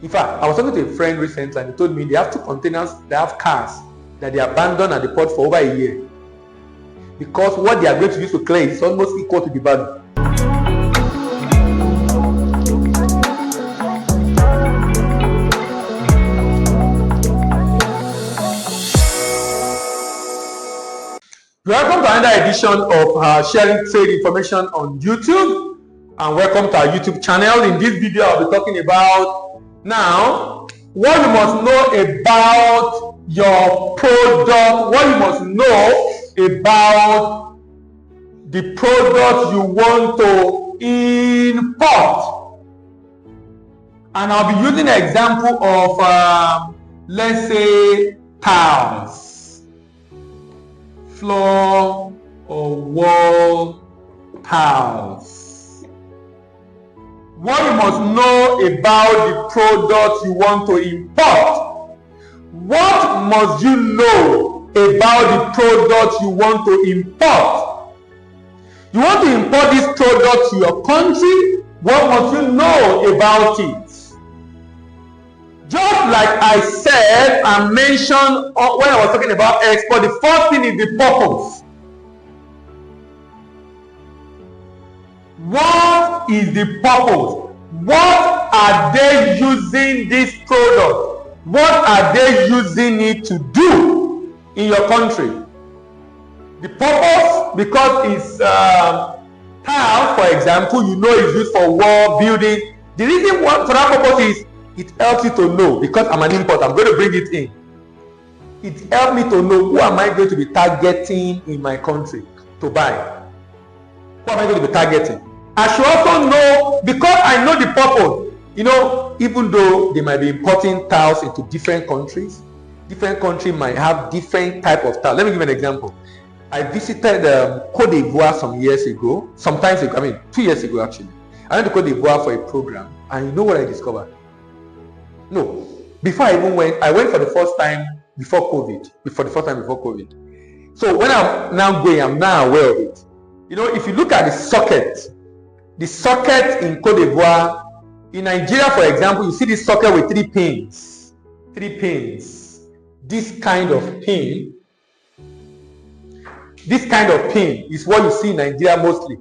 In fact, I was talking to a friend recently and he told me they have 2 containers, they have cars that they abandoned at the port for over a year. Because what they are going to use to clear is almost equal to the value. Welcome to another edition of sharing trade information on YouTube, and welcome to our YouTube channel. In this video, I'll be talking about now what you must know about your product, what you must know about the product you want to import. And I'll be using an example of, let's say, tiles. Floor or wall tiles. What you must know about the product you want to import. What must you know about the product you want to import? You want to import this product to your country. What must you know about it? Just like I said and mentioned when I was talking about export, the first thing is the purpose. What is the purpose? What are they using this product? What are they using it to do in your country? The purpose, because it's tile, for example, you know it's used for wall building. The reason for that purpose is it helps you to know, because I'm an importer, I'm going to bring it in. It helps me to know who am I going to be targeting in my country to buy. Who am I going to be targeting? I should also know, because I know the purpose. You know, even though they might be importing tiles into different countries might have different type of tile. Let me give you an example. I visited Cote d'Ivoire some years ago, 2 years ago actually. I went to Cote d'Ivoire for a program, and you know what I discovered? No, before I even went, I went for the first time before COVID. So when I'm now going, I'm now aware of it. You know, if you look at the socket in Cote d'Ivoire, in Nigeria, for example, you see this socket with 3 pins. 3 pins. This kind of pin is what you see in Nigeria mostly.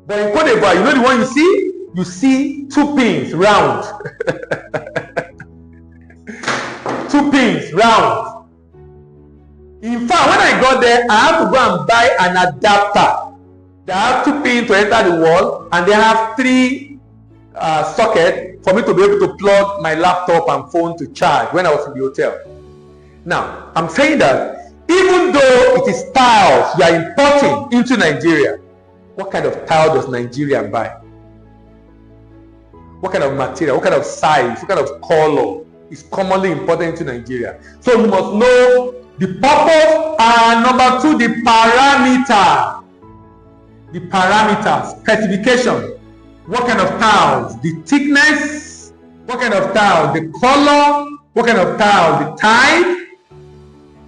But in Cote d'Ivoire, you know the one you see? You see 2 pins round. 2 pins round. In fact, when I got there, I have to go and buy an adapter. They have 2 pins to enter the wall, and they have 3 sockets for me to be able to plug my laptop and phone to charge when I was in the hotel. Now, I'm saying that even though it is tiles you are importing into Nigeria, what kind of tile does Nigeria buy? What kind of material, what kind of size, what kind of color is commonly imported into Nigeria? So you must know the purpose, and number 2, the parameter. The parameter, specification. What kind of tiles? The thickness. What kind of tile? The color. What kind of tile? The type.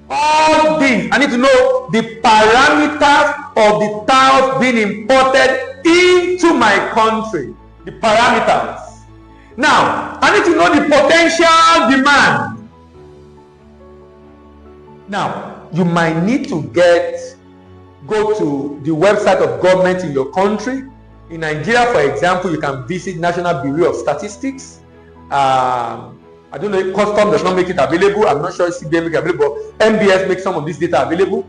All these. I need to know the parameters of the tiles being imported into my country. The parameters. Now, I need to know the potential demand. Now, you might need to go to the website of government in your country. In Nigeria, for example, you can visit National Bureau of Statistics. I don't know if Custom does not make it available. I'm not sure if CBN makes it available, but MBS makes some of this data available.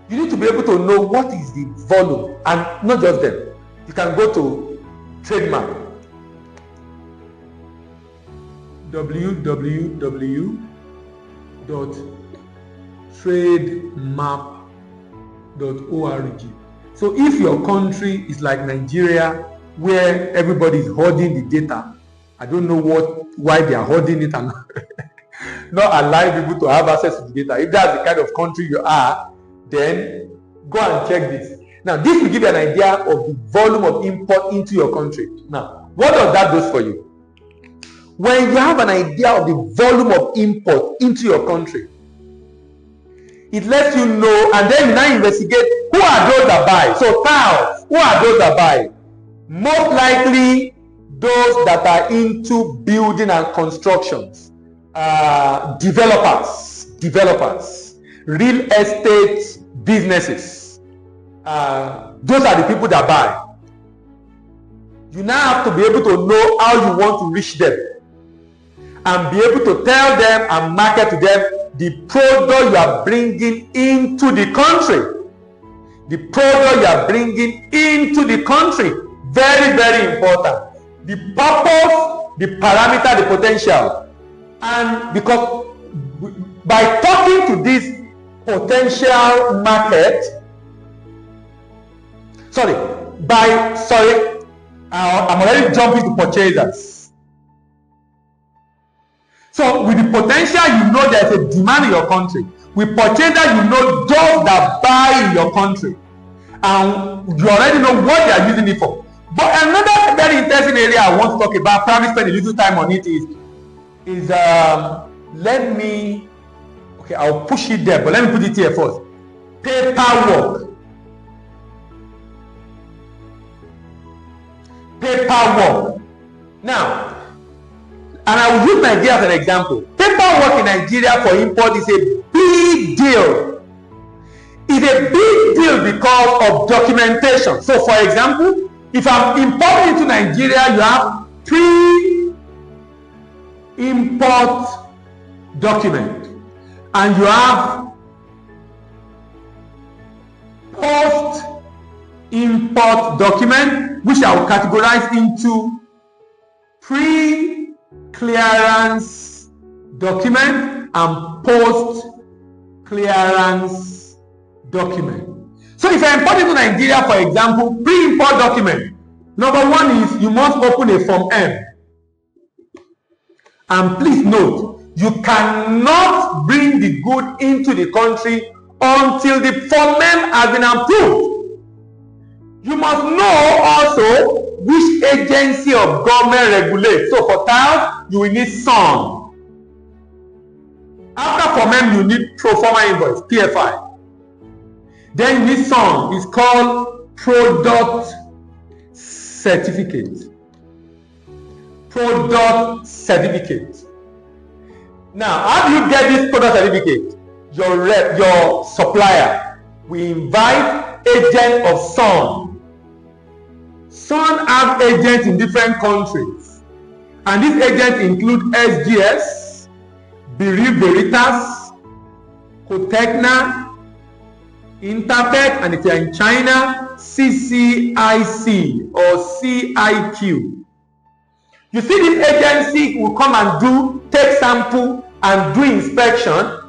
You need to be able to know what is the volume, and not just them. You can go to trademark. www.trademap.org. So if your country is like Nigeria, where everybody is hoarding the data, I don't know why they are hoarding it and not allowing people to have access to the data. If that's the kind of country you are, then go and check this. Now, this will give you an idea of the volume of import into your country. Now, what does that do for you? When you have an idea of the volume of import into your country, it lets you know, and then you now investigate who are those that buy. So tiles, who are those that buy? Most likely those that are into building and constructions, developers, real estate businesses. Those are the people that buy. You now have to be able to know how you want to reach them and be able to tell them and market to them the product you are bringing into the country. The product you are bringing into the country. Very, very important. The purpose, the parameter, the potential. And because by talking to this potential market, I'm already jumping to purchasers. So with the potential, you know there's a demand in your country. With purchaser, you know those that buy in your country. And you already know what they are using it for. But another very interesting area I want to talk about, probably spend a little time on it, is I'll push it there, but let me put it here first. Paperwork. Now, and I will use Nigeria as an example. Paperwork in Nigeria for import is a big deal. It's a big deal because of documentation. So, for example, if I'm importing into Nigeria, you have pre-import document and you have post-import document, which I will categorize into pre-clearance document and post-clearance document. So if I import into Nigeria, for example, pre-import document, number one is you must open a Form M. And please note, you cannot bring the good into the country until the Form M has been approved. You must know also which agency of government regulates. So for tiles, you will need SON. After Form M, you need pro forma invoice, PFI. Then you need SON. It's called product certificate. Product certificate. Now, how do you get this product certificate? Your supplier will invite agent of SON. SON have agents in different countries, and these agents include SGS, Veritas, Cotecna, Intertech, and if you are in China, CCIC or CIQ. You see, this agency will come and take sample and do inspection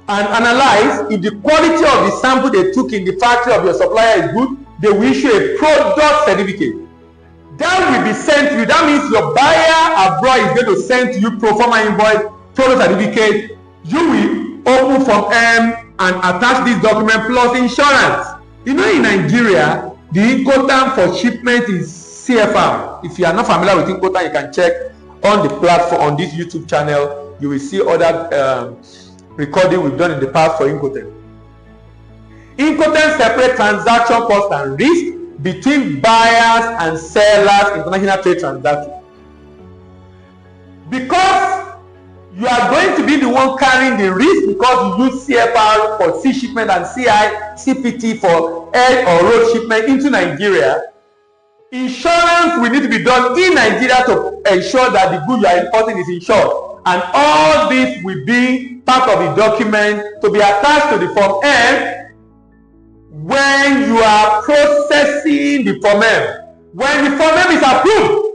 and analyze. If the quality of the sample they took in the factory of your supplier is good, they will issue a product certificate. That will be sent to you. That means your buyer abroad is going to send to you pro forma invoice, product certificate. You will open Form M and attach this document plus insurance. You know, in Nigeria, the Incoterm for shipment is CFR. If you are not familiar with Incoterm, you can check on the platform, on this YouTube channel. You will see other recording we've done in the past for Incoterm. Incoterm separate transaction cost and risk between buyers and sellers in international trade transactions. Because you are going to be the one carrying the risk because you use CFR for sea shipment and CPT for air or road shipment into Nigeria. Insurance will need to be done in Nigeria to ensure that the goods you are importing is insured. And all this will be part of the document to be attached to the Form M when you are processing the Form M. When the Form M is approved,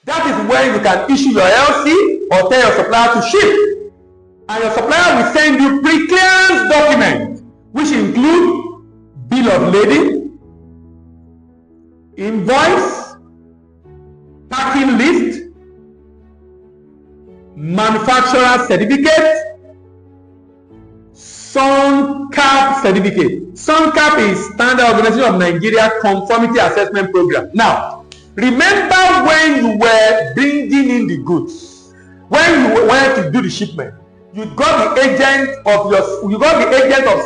that is when you can issue your LC or tell your supplier to ship. And your supplier will send you pre-clearance document, which include bill of lading, invoice, packing list, manufacturer certificate, SONCAP certificate. SONCAP is Standard Organization of Nigeria Conformity Assessment Program. Now, remember when you were bringing in the goods, when you went to do the shipment, you got the agent of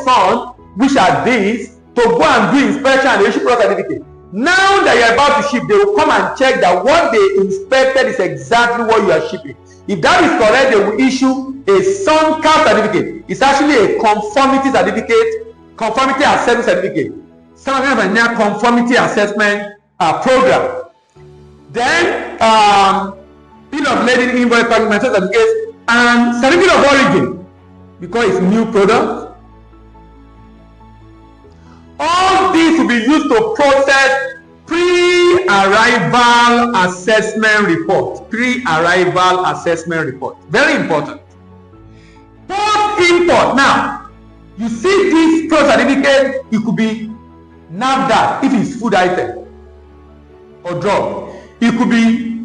SON, which are these, to go and do inspection and issue product certificate. Now that you're about to ship, they will come and check that what they inspected is exactly what you are shipping. If that is correct, they will issue a SUNCAP certificate. It's actually a conformity certificate, conformity assessment certificate. Some of them have a conformity assessment program. Then, bill of lading, invoice, payment certificate, and certificate of origin, because it's new product. All these will be used to process pre-arrival assessment report. Pre-arrival assessment report. Very important. Post-import. Now, you see this product certificate, it could be NAFDAC if it's food item or drug. It could be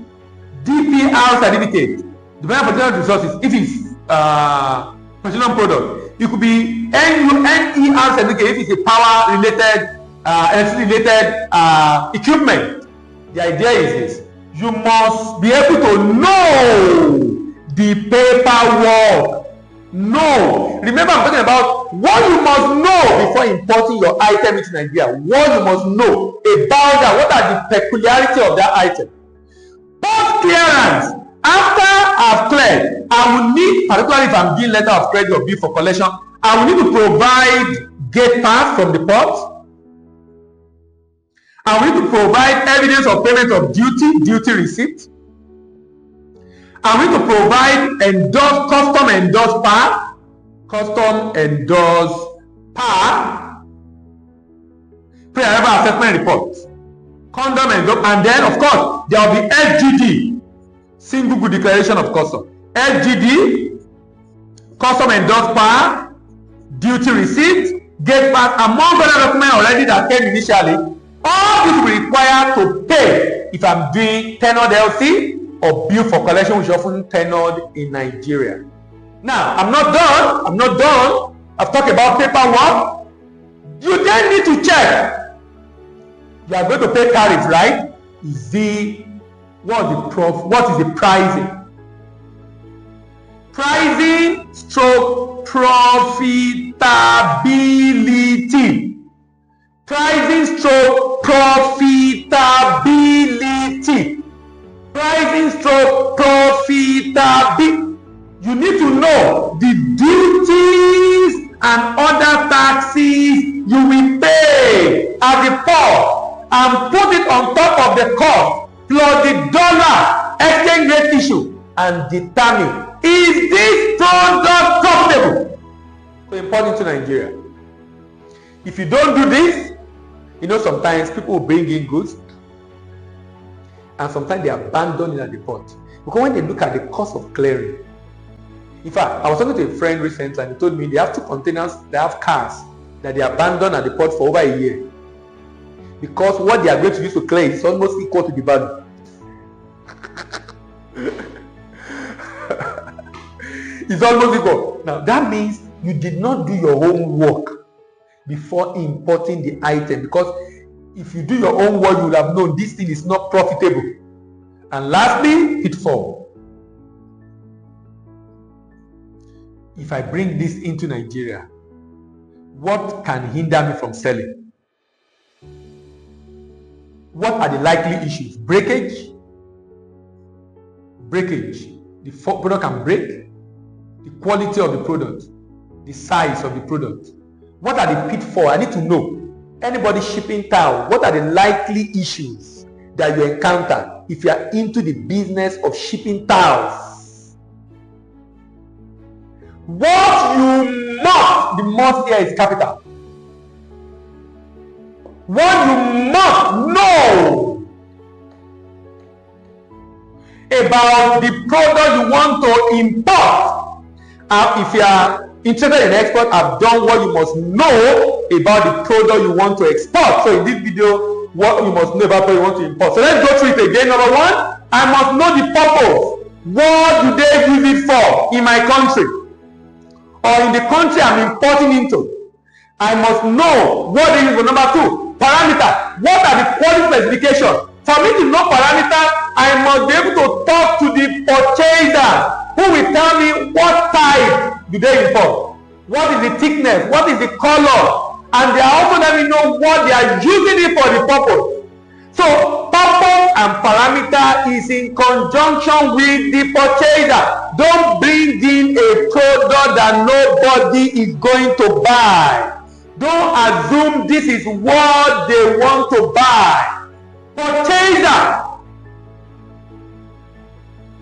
DPR certificate, Development Potential Resources, if it's petroleum product. It could be NER certificate if it's a power related, electricity-related equipment. The idea is this: you must be able to know the paperwork. No, remember I'm talking about what you must know before importing your item into Nigeria. What you must know about that. What are the peculiarity of that item? Post clearance. After I've cleared, I will need, particularly if I'm doing letter of credit or bill for collection, I will need to provide gate pass from the port. I will need to provide evidence of payment of duty receipt. I will need to provide custom endorsed PAR, pre-arrival assessment report, condom endorsed, and then of course there will be SGD. Single good declaration of custom. SGD, custom endorsed PAR, duty receipt, gate pass, among other documents already that came initially. All this will require to pay if I'm doing tenured LC or bill for collection, which is often tenured in Nigeria. Now, I'm not done. I've talked about paperwork. You then need to check. You are going to pay tariff, right? What is the pricing? Pricing stroke profitability. Pricing stroke profitability. Pricing stroke profitability. You need to know the duties and other taxes you will pay at the port and put it on top of the cost plus the dollar exchange rate issue and determine, is this product profitable to import into Nigeria? If you don't do this, sometimes people will bring in goods and sometimes they abandon it at the port. Because when they look at the cost of clearing, in fact, I was talking to a friend recently and he told me they have 2 containers, they have cars that they abandon at the port for over a year. Because what they are going to use to clear is almost equal to the value. It's almost equal. Now that means you did not do your own work before importing the item, because if you do your own work, you will have known this thing is not profitable. And lastly, pitfall. If I bring this into Nigeria, what can hinder me from selling? What are the likely issues? Breakage. The product can break. The quality of the product. The size of the product. What are the pitfalls? I need to know. Anybody shipping tile, what are the likely issues that you encounter if you are into the business of shipping tiles? What you must, the must here is capital. What you must know about the product you want to import. If you are interested in export, I've done what you must know about the product you want to export. So in this video, what you must know about what you want to import. So let's go through it again. Number 1, I must know the purpose. What do they use it for in my country or in the country I'm importing into? I must know what they use for. Number 2, parameter. What are the quality specifications? For me to know parameter, I must be able to talk to the purchaser who will tell me what type do they import, what is the thickness, what is the color, and they are also letting me know what they are using it for the purpose. So purpose and parameter is in conjunction with the purchaser. Don't bring in a product that nobody is going to buy. Don't assume this is what they want to buy. Purchaser.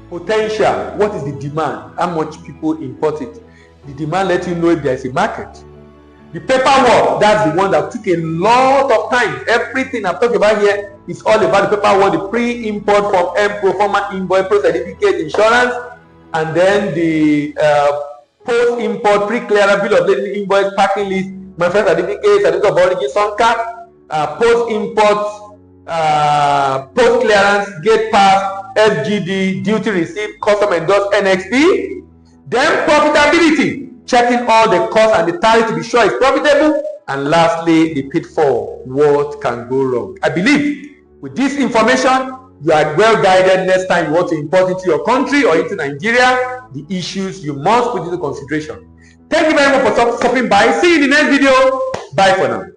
Potential. What is the demand? How much people import it? The demand lets you know if there is a market. The paperwork, that's the one that took a lot of time. Everything I'm talking about here is all about the paperwork, the pre-import from pro forma invoice, pro certificate, insurance, and then the post-import pre-clearance bill of lading invoice, packing list, manufacturer certificate, certificate of origin, SUNCAP, post-import, post-clearance, gate pass, FGD, duty receipt, custom endorsed NXT. Then profitability, checking all the costs and the tariff to be sure it's profitable. And lastly, the pitfall, what can go wrong. I believe with this information, you are well guided next time you want to import into your country or into Nigeria, the issues you must put into consideration. Thank you very much for stopping by. See you in the next video. Bye for now.